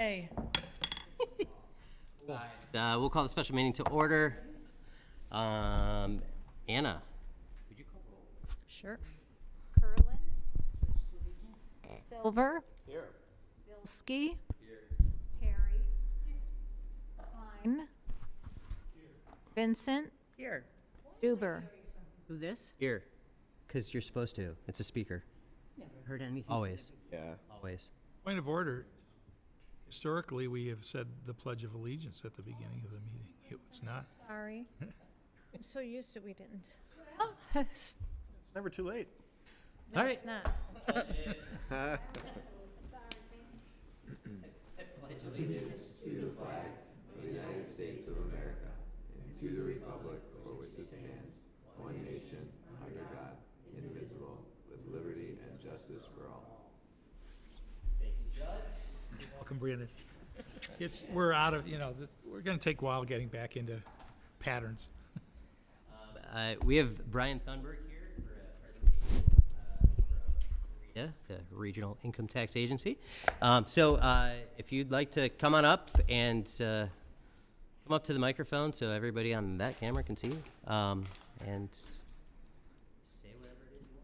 Hey. We'll call the special meeting to order. Anna, would you call roll? Sure. Curlin. Silver. Here. Bilski. Here. Perry. Klein. Vincent. Here. Duber. Do this? Here, because you're supposed to. It's a speaker. Never heard anything. Always. Yeah. Always. Point of order. Historically, we have said the Pledge of Allegiance at the beginning of the meeting. It's not. Sorry. I'm so used to we didn't. It's never too late. No, All right. it's not. Welcome, Brandon. We're out of, we're going to take a while getting back into patterns. We have Brian Thunberg here for a presentation from RITA, the Regional Income Tax Agency. If you'd like to come on up and come up to the microphone so everybody on that camera can see you, and say whatever it is you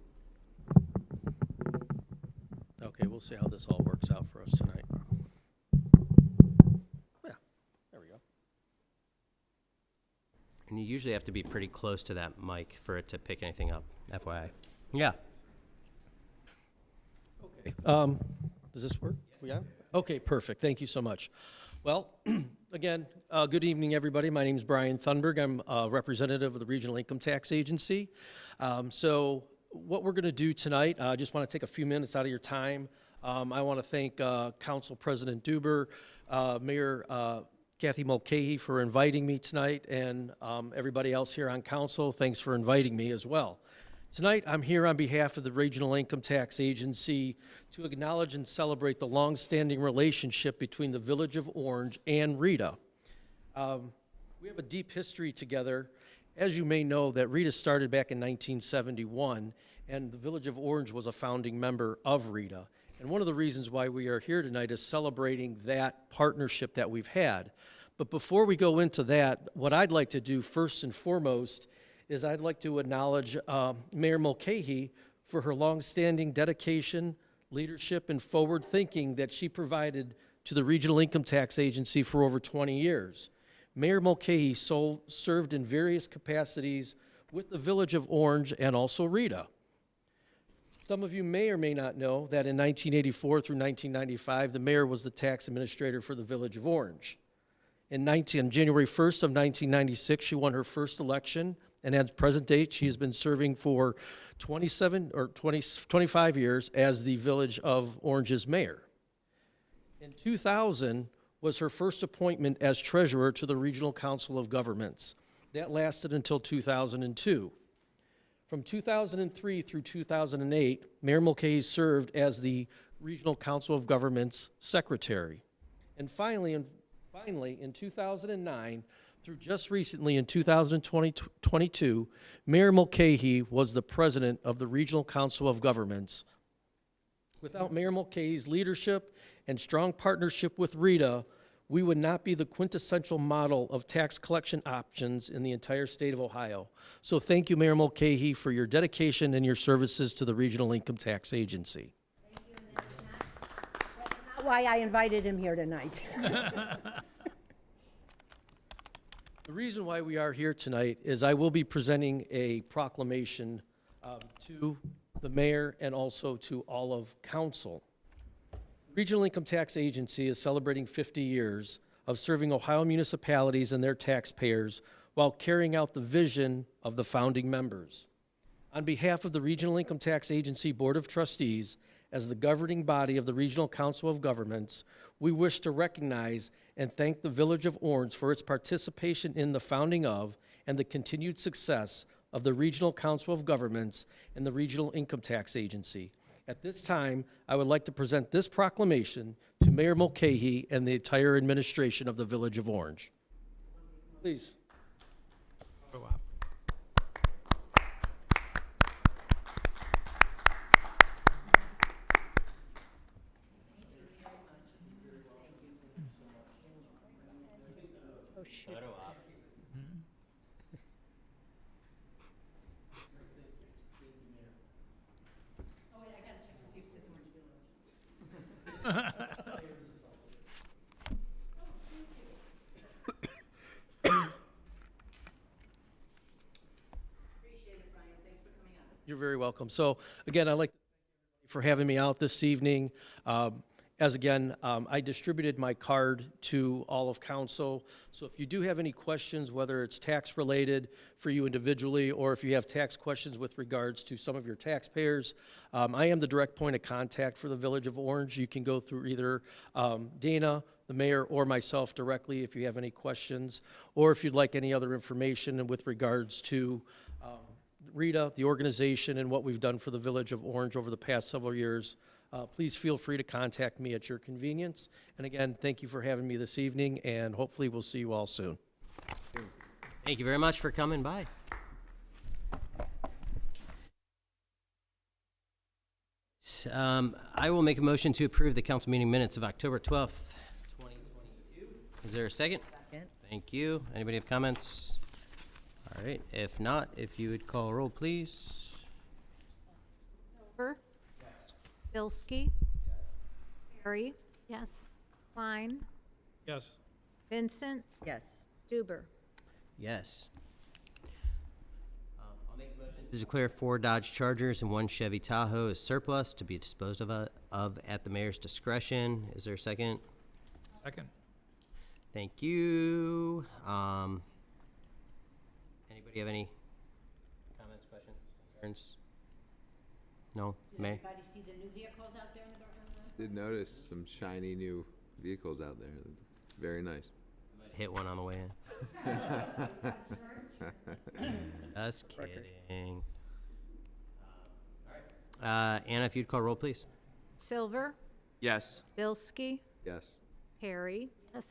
want. Okay, we'll see how this all works out for us tonight. Yeah, there we go. And you usually have to be pretty close to that mic for it to pick anything up, FYI. Yeah. Okay. Does this work? We got it? Okay, perfect. Thank you so much. Well, again, good evening, everybody. My name is Brian Thunberg. I'm a representative of the Regional Income Tax Agency. So what we're going to do tonight, I just want to take a few minutes out of your time. I want to thank Council President Duber, Mayor Kathy Mulcahy for inviting me tonight, and everybody else here on council, thanks for inviting me as well. Tonight, I'm here on behalf of the Regional Income Tax Agency to acknowledge and celebrate the long-standing relationship between the Village of Orange and RITA. We have a deep history together. As you may know, that RITA started back in 1971, and the Village of Orange was a founding member of RITA. And one of the reasons why we are here tonight is celebrating that partnership that we've had. But before we go into that, what I'd like to do first and foremost is I'd like to acknowledge Mayor Mulcahy for her longstanding dedication, leadership, and forward thinking that she provided to the Regional Income Tax Agency for over 20 years. Mayor Mulcahy served in various capacities with the Village of Orange and also RITA. Some of you may or may not know that in 1984 through 1995, the mayor was the tax administrator for the Village of Orange. On January 1st of 1996, she won her first election, and at present date, she has been serving for 25 years as the Village of Orange's mayor. In 2000 was her first appointment as treasurer to the Regional Council of Governments. That lasted until 2002. From 2003 through 2008, Mayor Mulcahy served as the Regional Council of Governments secretary. And finally, in 2009, through just recently in 2022, Mayor Mulcahy was the president of the Regional Council of Governments. Without Mayor Mulcahy's leadership and strong partnership with RITA, we would not be the quintessential model of tax collection options in the entire state of Ohio. So thank you, Mayor Mulcahy, for your dedication and your services to the Regional Income Tax Agency. Thank you. And that's not why I invited him here tonight. The reason why we are here tonight is I will be presenting a proclamation to the mayor and also to all of council. Regional Income Tax Agency is celebrating 50 years of serving Ohio municipalities and their taxpayers while carrying out the vision of the founding members. On behalf of the Regional Income Tax Agency Board of Trustees, as the governing body of the Regional Council of Governments, we wish to recognize and thank the Village of Orange for its participation in the founding of and the continued success of the Regional Council of Governments and the Regional Income Tax Agency. At this time, I would like to present this proclamation to Mayor Mulcahy and the entire administration of the Village of Orange. Please. Go up. shoot. You're very welcome. So again, I'd like to thank you for having me out this evening. I distributed my card to all of council. So if you do have any questions, whether it's tax related for you individually, or if you have tax questions with regards to some of your taxpayers, I am the direct point of contact for the Village of Orange. You can go through either Dana, the mayor, or myself directly if you have any questions, or if you'd like any other information with regards to Rita, the organization, and what we've done for the Village of Orange over the past several years. Please feel free to contact me at your convenience. And again, thank you for having me this evening, and hopefully we'll see you all soon. Thank you very much for coming by. I will make a motion to approve the council meeting minutes of October 12th, 2022. Is there a second? Second. Thank you. Anybody have comments? All right, if not, if you would call a roll, please. Silver? Bilski? Perry? Yes. Klein? Yes. Vincent? Yes. Duber? Yes. I'll make a motion to declare 4 Dodge Chargers and 1 Chevy Tahoe as surplus to be disposed of at the mayor's discretion. Is there a second? Second. Thank you. Anybody have any comments, questions, concerns? No? May? Everybody see the new vehicles out there in the Did notice some shiny new vehicles out there. Very nice. Hit one on the way in. Just kidding. Anna, if you'd call roll, please. Silver? Yes. Bilski? Yes. Perry? Yes.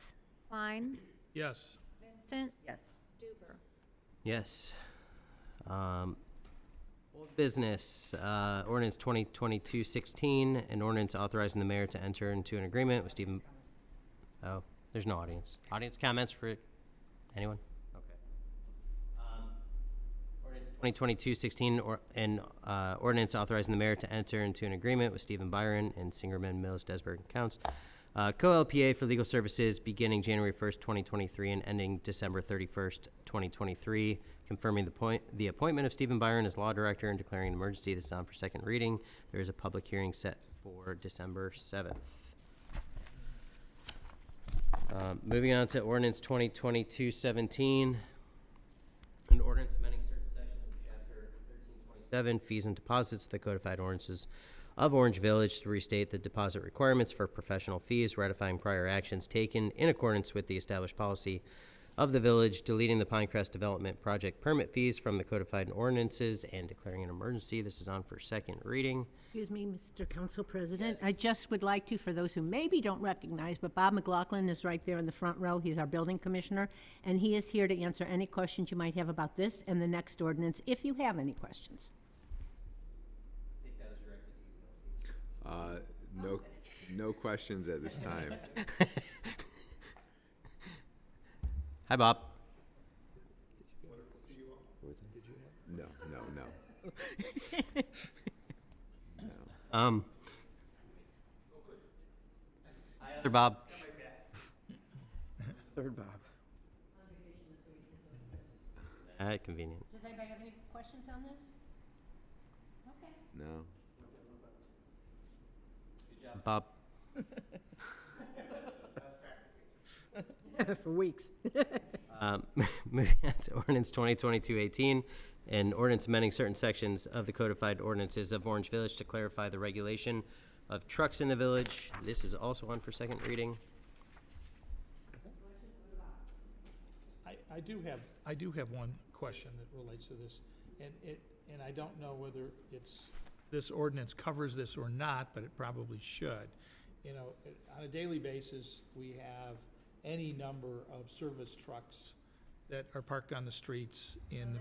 Klein? Yes. Vincent? Yes. Duber? Yes. Old business, ordinance 2022-16, an ordinance authorizing the mayor to enter into an agreement with Stephen. Oh, there's no audience. Audience comments for anyone? Okay. Ordinance 2022-16, an ordinance authorizing the mayor to enter into an agreement with Stephen Byron and Singerman Mills Desberg Counts, co-LPA for legal services beginning January 1st, 2023 and ending December 31st, 2023, confirming the appointment of Stephen Byron as law director and declaring an emergency. This is on for second reading. There is a public hearing set for December 7th. Moving on to ordinance 2022-17, an ordinance amending certain sections of chapter 1327, fees and deposits of the codified ordinances of Orange Village to restate the deposit requirements for professional fees, ratifying prior actions taken in accordance with the established policy of the village, deleting the Pinecrest Development Project permit fees from the codified ordinances, and declaring an emergency. This is on for second reading. Excuse me, Mr. Council President. I just would like to, for those who maybe don't recognize, but Bob McLaughlin is right there in the front row. He's our building commissioner, and he is here to answer any questions you might have about this and the next ordinance, if you have any questions. No questions at this time. Hi, Bob. No. Hi, other Bob. Third Bob. Convenient. Does anybody have any questions on this? Okay. No. Bob. For weeks. Moving on to ordinance 2022-18, an ordinance amending certain sections of the codified ordinances of Orange Village to clarify the regulation of trucks in the village. This is also on for second reading. I do have one question that relates to this, and I don't know whether this ordinance covers this or not, but it probably should. You know, on a daily basis, we have any number of service trucks that are parked on the streets in the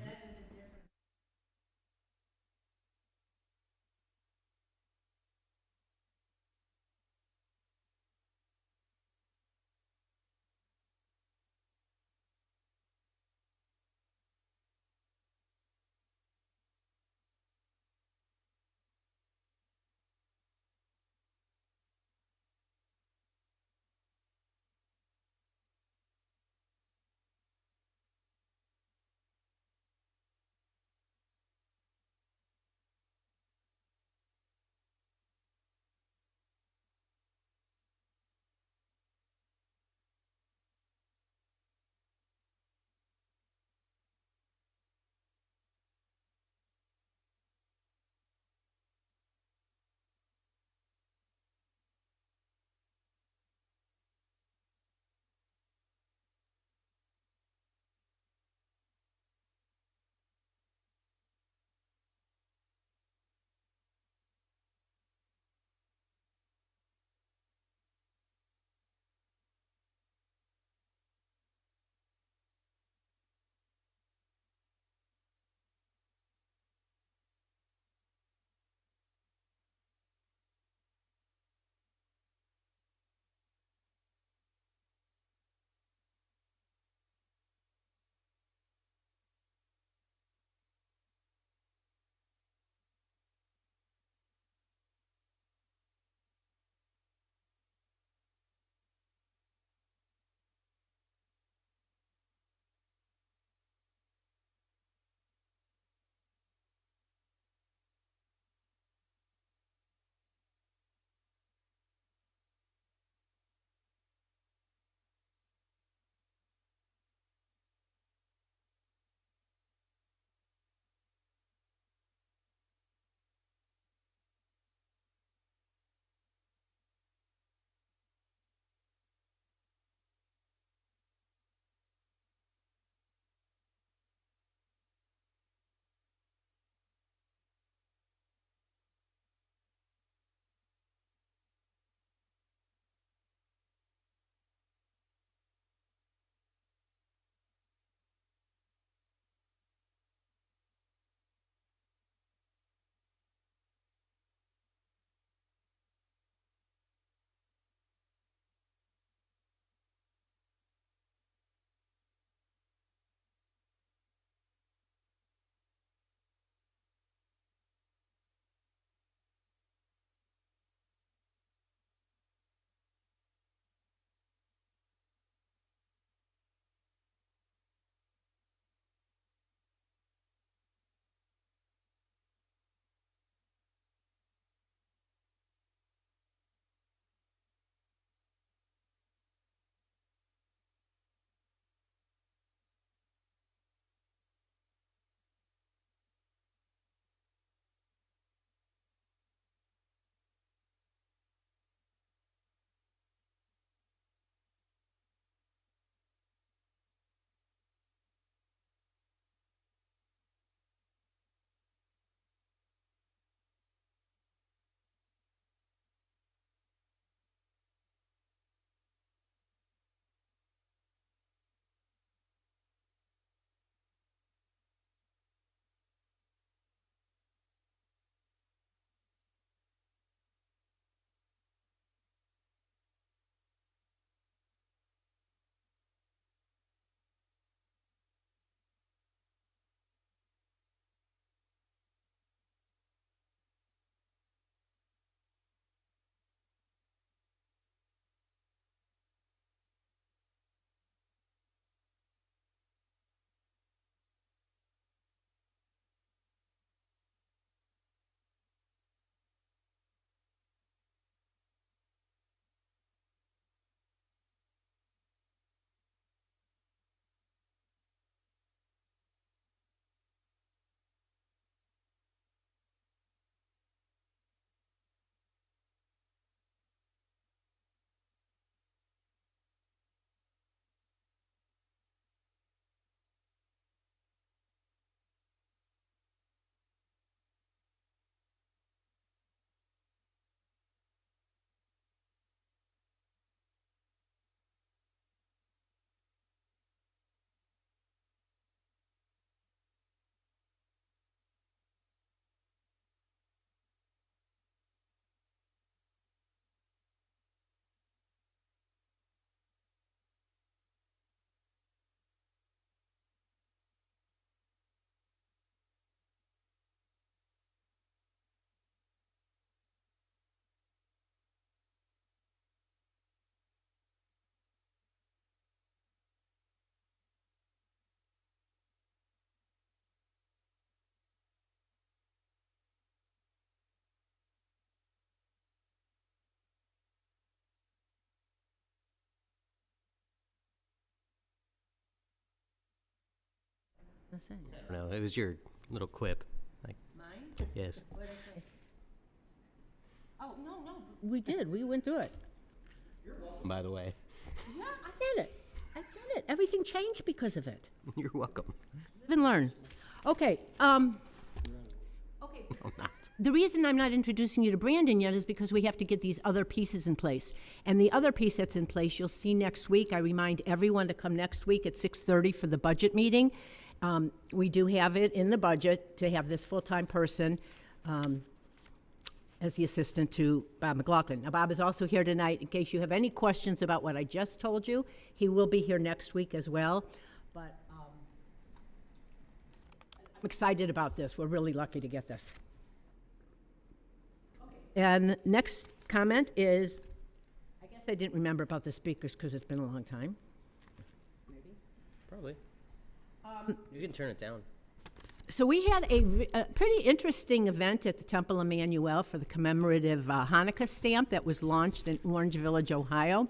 gonna say? I don't know, it was your little quip. Like, Mine? yes. What did I say? Oh, no, we did, we went through it. By the way, Yeah, I get it. I get it. Everything changed because of it. you're welcome. Live and learn. Okay, No, not. the reason I'm not introducing you to Brandon yet is because we have to get these other pieces in place. And the other piece that's in place, you'll see next week. I remind everyone to come next week at 6:30 for the budget meeting. We do have it in the budget to have this full-time person as the assistant to Bob McLaughlin. Now, Bob is also here tonight in case you have any questions about what I just told you. He will be here next week as well. But I'm excited about this. We're really lucky to get this. And next comment is, I guess I didn't remember about the speakers because it's been a long time. Probably. You can turn it down. So we had a pretty interesting event at the Temple Emmanuel for the commemorative Hanukkah stamp that was launched in Orange Village, Ohio.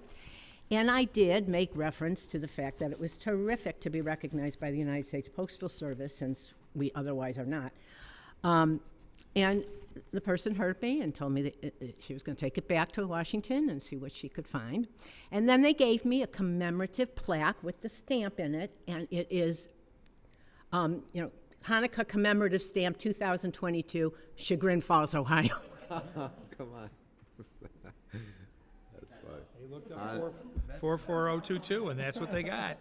And I did make reference to the fact that it was terrific to be recognized by the United States Postal Service, since we otherwise are not. And the person heard me and told me that she was going to take it back to Washington and see what she could find. And then they gave me a commemorative plaque with the stamp in it, and it is, Hanukkah commemorative stamp 2022, Chagrin Falls, Ohio. Come on. That's funny. They looked up 44022, and that's what they got.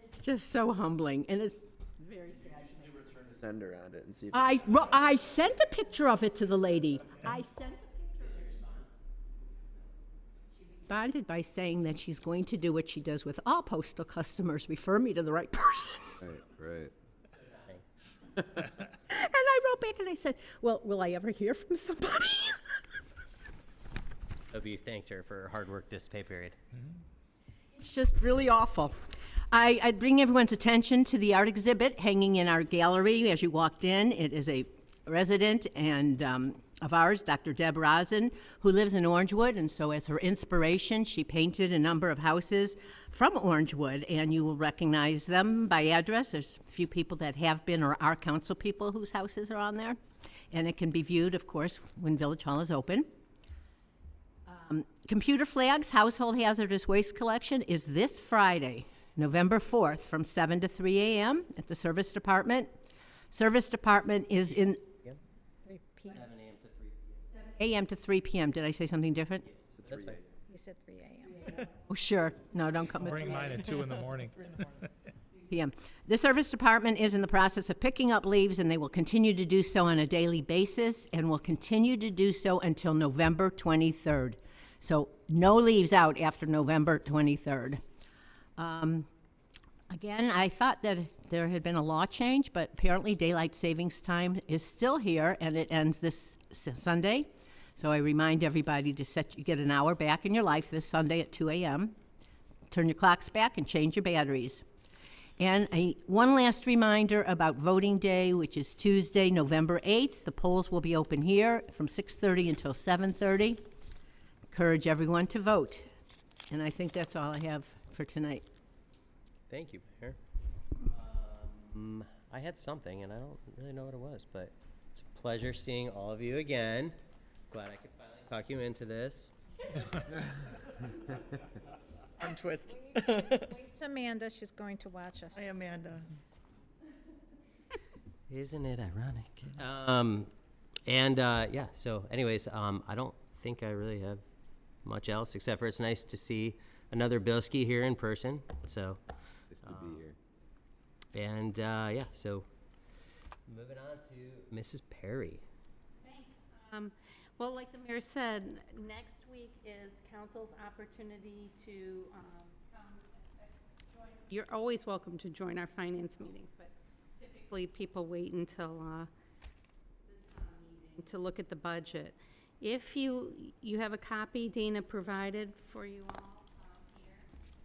It's just so humbling, and it's very sad. Sender on it and see if I sent a picture of it to the lady. I sent a picture. She responded by saying that she's going to do what she does with all postal customers, refer me to the right person. Right. And I wrote back and I said, well, will I ever hear from somebody? Hope you thanked her for her hard work this pay period. It's just really awful. I bring everyone's attention to the art exhibit hanging in our gallery as you walked in. It is a resident and of ours, Dr. Deb Rosen, who lives in Orangewood, and so as her inspiration, she painted a number of houses from Orangewood, and you will recognize them by address. There's a few people that have been or are council people whose houses are on there, and it can be viewed, of course, when Village Hall is open. Computer Flags Household Hazardous Waste Collection is this Friday, November 4th, from 7 to 3 a.m. at the Service Department. Service Department is in 7 a.m. to 3 p.m. a.m. to 3 p.m. Did I say something different? That's fine. You said 3 a.m. Oh, sure. No, don't come at 3 Bring mine at 2 in the morning. p.m. The Service Department is in the process of picking up leaves, and they will continue to do so on a daily basis, and will continue to do so until November 23rd. So no leaves out after November 23rd. Again, I thought that there had been a law change, but apparently daylight savings time is still here, and it ends this Sunday. So I remind everybody to get an hour back in your life this Sunday at 2 a.m. Turn your clocks back and change your batteries. And one last reminder about voting day, which is Tuesday, November 8th. The polls will be open here from 6:30 until 7:30. Encourage everyone to vote. And I think that's all I have for tonight. Thank you, Mayor. I had something, and I don't really know what it was, but it's a pleasure seeing all of you again. Glad I could finally talk you into this. Untwist. Wait to Amanda, she's going to watch us. Hi, Amanda. Isn't it ironic? Yeah, so anyways, I don't think I really have much else, except for it's nice to see another Bilski here in person, so. Nice to be here. And, so moving on to Mrs. Perry. Thanks. Well, like the mayor said, next week is council's opportunity to come join. You're always welcome to join our finance meetings, but typically people wait until this meeting to look at the budget. If you have a copy Dana provided for you all here,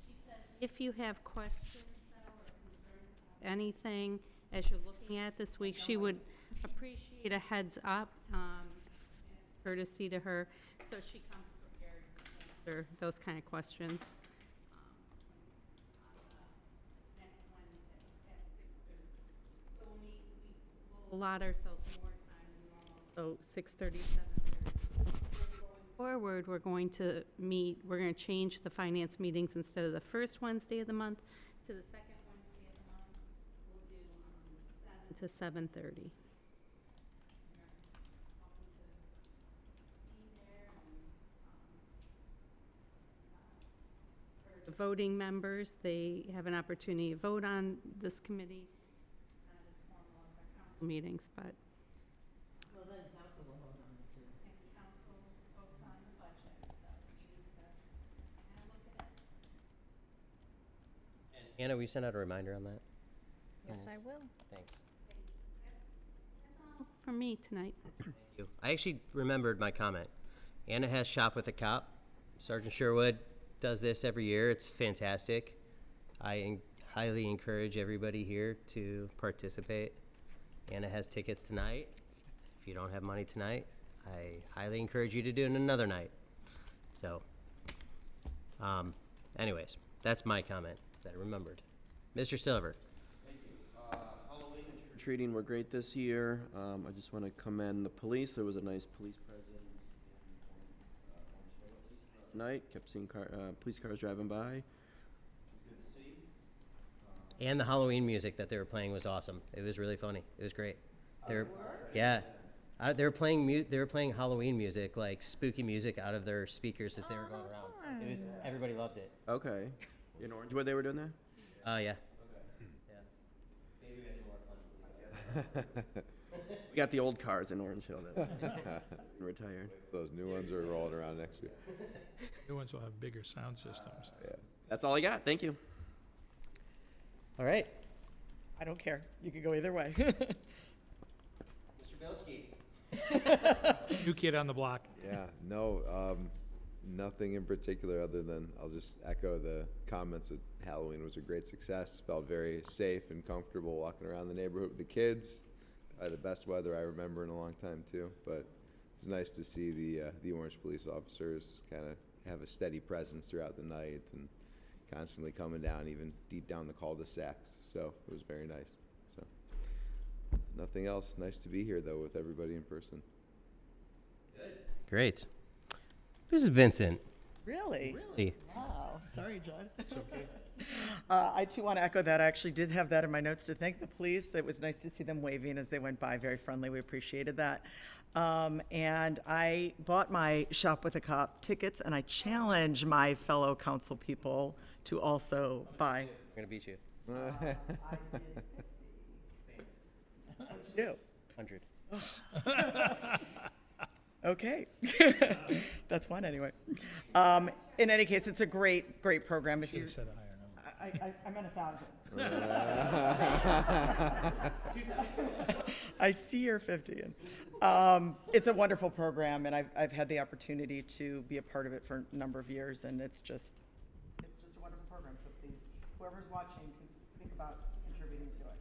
she says if you have questions though or concerns about anything as you're looking at this week, she would appreciate a heads up. Courtesy to her, so she comes prepared to answer those kind of questions. Next Wednesday at 6:30. allot ourselves more time than normal, so 6:30, 7:30. Forward, we're going to change the finance meetings instead of the first Wednesday of the month to the second Wednesday of the month. We'll do 7 to 7:30. The voting members, they have an opportunity to vote on this committee. It's not as formal as our council meetings, but. Well, then council will vote on it too. And council votes on the budget, so you need to kind of look at it. Anna, will you send out a reminder on that? Yes, I will. Thanks. That's all for me tonight. Thank you. I actually remembered my comment. Anna has Shop with a Cop. Sergeant Sherwood does this every year. It's fantastic. I highly encourage everybody here to participate. Anna has tickets tonight. If you don't have money tonight, I highly encourage you to do it another night. So, anyways, that's my comment that I remembered. Mr. Silver. Halloween and trick-or-treating were great this year. I just want to commend the police. There was a nice police presence last night. Kept seeing police cars driving by. It was good to see. And the Halloween music that they were playing was awesome. It was really funny. It was great. Yeah. They were playing Halloween music, like spooky music, out of their speakers as they were going around. Everybody loved it. Okay. In Orangewood they were doing that? Oh yeah. We got the old cars in Orange Hill that retired. Those new ones are rolling around next year. New ones will have bigger sound systems. Yeah. That's all I got. Thank you. All right. I don't care. You could go either way. Mr. Bilski. New kid on the block. Yeah, no, nothing in particular other than I'll just echo the comments that Halloween was a great success. Felt very safe and comfortable walking around the neighborhood with the kids. The best weather I remember in a long time too, but it was nice to see the Orange police officers kind of have a steady presence throughout the night and constantly coming down, even deep down the cul-de-sacs. So it was very nice. So nothing else. Nice to be here though with everybody in person. Great. Mrs. Vincent. Really? Really? Wow. Sorry, John. It's okay. I too want to echo that. I actually did have that in my notes to thank the police. It was nice to see them waving as they went by. Very friendly. We appreciated that. And I bought my Shop with a Cop tickets, and I challenge my fellow council people to also buy. I'm gonna beat you. I did. 100. Okay. That's one anyway. In any case, it's a great, great program. If Should you, have said a higher number. I meant 1,000. I see you're 50. It's a wonderful program, and I've had the opportunity to be a part of it for a number of years, and it's just a wonderful program. So please, whoever's watching, can think about contributing to it.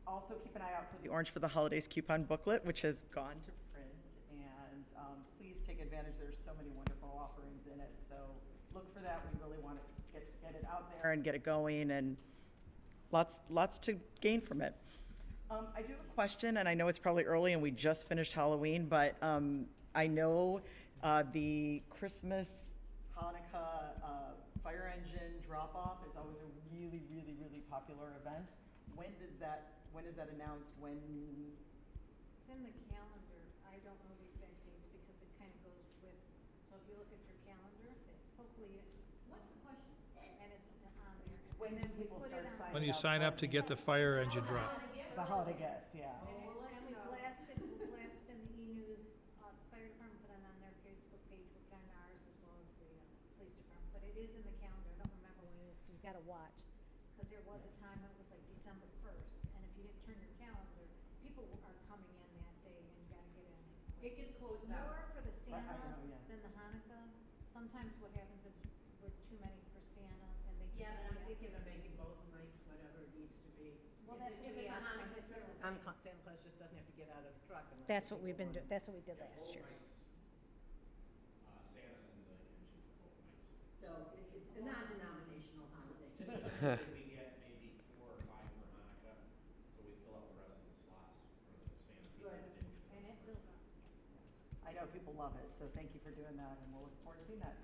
Also, keep an eye out for the Orange for the Holidays coupon booklet, which has gone to print, and please take advantage. There's so many wonderful offerings in it, so look for that. We really want to get it out there and get it going, and lots to gain from it. I do have a question, and I know it's probably early, and we just finished Halloween, but I know the Christmas, Hanukkah fire engine drop-off is always a really, really, really popular event. When is that announced? When? It's in the calendar. I don't know the exact dates because it kind of goes with, so if you look at your calendar, hopefully what's the question? And it's on there. When And then we people put start it on. signing When you sign up to get the fire engine drop. The holiday gifts, yeah. And we blasted in the e-news, fire department put it on their Facebook page, we put it on ours as well as the police department, but it is in the calendar, I don't remember when it is, 'cause you gotta watch. Cause there was a time it was like December 1st, and if you didn't turn your calendar, people are coming in that day and you gotta get in. It gets closed out. More for the Right, I Santa know, yeah. than the Hanukkah. Sometimes what happens is we're too many for Santa and they. Yeah, but I'm thinking of making both nights whatever it needs to be. Well, that's what we asked them. Santa Claus just doesn't have to get out of the truck unless. That's what we've been doing, that's what we did last year. So it's a non-denominational holiday. We get maybe 4 or 5 for Hanukkah, so we fill up the rest of people love it, so thank you for doing that, and we'll look forward to seeing that.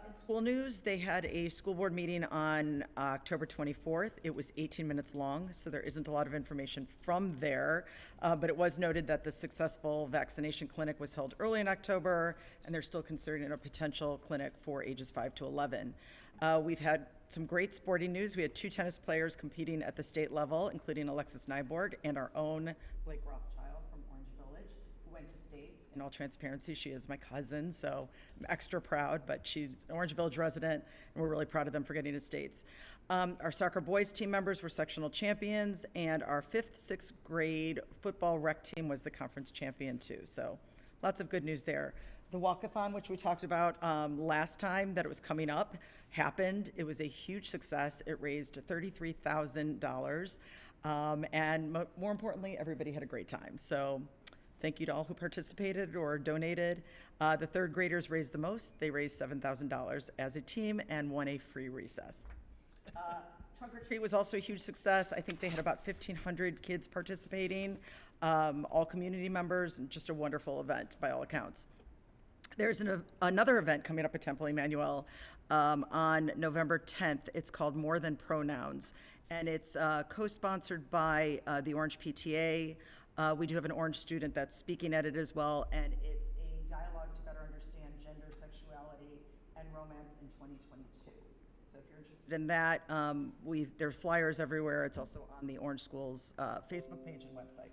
In school news, they had a school board meeting on October 24th. It was 18 minutes long, so there isn't a lot of information from there. But it was noted that the successful vaccination clinic was held early in October, and they're still considering a potential clinic for ages 5 to 11. We've had some great sporting news. We had 2 tennis players competing at the state level, including Alexis Nyborg and our own Blake Rothschild from Orange Village, who went to states. In all transparency, she is my cousin, so I'm extra proud, but she's an Orange Village resident, and we're really proud of them for getting to states. Our soccer boys team members were sectional champions, and our 5th, 6th grade football rec team was the conference champion too, so lots of good news there. The walkathon, which we talked about last time that it was coming up, happened. It was a huge success. It raised $33,000, and more importantly, everybody had a great time. So thank you to all who participated or donated. The 3rd graders raised the most. They raised $7,000 as a team and won a free recess. Trunk or Treat was also a huge success. I think they had about 1,500 kids participating, all community members, and just a wonderful event by all accounts. There's another event coming up at Temple Emmanuel on November 10th. It's called More Than Pronouns, and it's co-sponsored by the Orange PTA. We do have an Orange student that's speaking at it as well, and it's a dialogue to better understand gender, sexuality, and romance in 2022. So if you're interested in that, there's flyers everywhere. It's also on the Orange School's Facebook page and website.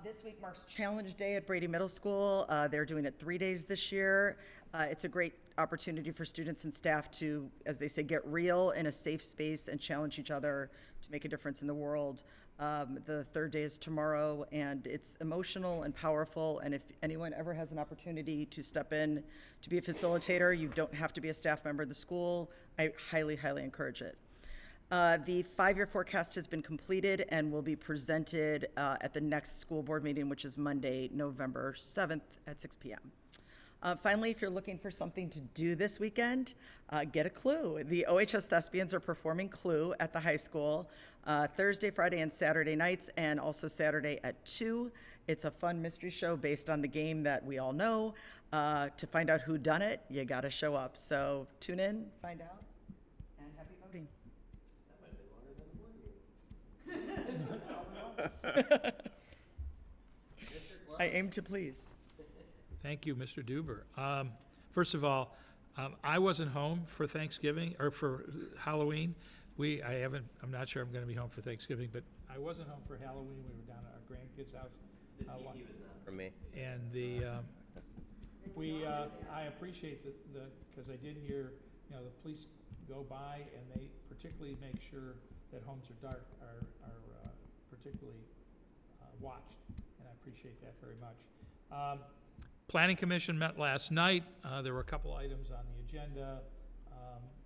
This week marks Challenge Day at Brady Middle School. They're doing it 3 days this year. It's a great opportunity for students and staff to, as they say, get real in a safe space and challenge each other to make a difference in the world. The 3rd day is tomorrow, and it's emotional and powerful, and if anyone ever has an opportunity to step in to be a facilitator, you don't have to be a staff member of the school. I highly, highly encourage it. The 5-year forecast has been completed and will be presented at the next school board meeting, which is Monday, November 7th at 6 p.m. Finally, if you're looking for something to do this weekend, get a Clue. The OHS Thespians are performing Clue at the high school Thursday, Friday, and Saturday nights, and also Saturday at 2. It's a fun mystery show based on the game that we all know. To find out who done it, you got to show up. So tune in, find out, and happy voting. I aim to please. Thank you, Mr. Duber. First of all, I wasn't home for Thanksgiving, or for Halloween. I'm not sure I'm gonna be home for Thanksgiving, but I wasn't home for Halloween. We were down at our grandkids' house. The TV was not for me. And I appreciate because I did hear, the police go by and they particularly make sure that homes are dark, are particularly watched, and I appreciate that very much. Planning Commission met last night. There were a couple items on the agenda.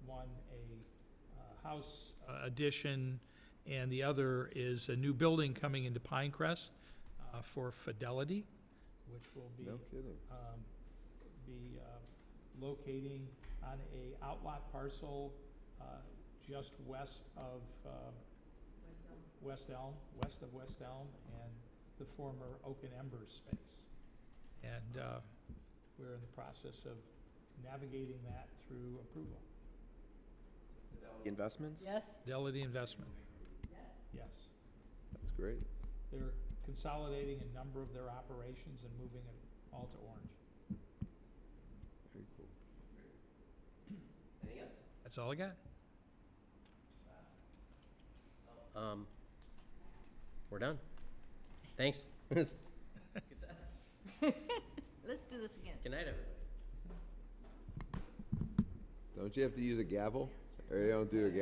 One, a house addition, and the other is a new building coming into Pinecrest for Fidelity, which will be No kidding. Locating on a outlot parcel just west of West Elm, and the former Oak and Embers space. And we're in the process of navigating that through approval. Investments? Yes? Fidelity Investment. Yes. That's great. They're consolidating a number of their operations and moving it all to Orange. Very cool. Anything else? That's all I got. We're done. Thanks. Let's do this again. Good night, everybody. Don't you have to use a gavel? Or you don't do a gavel?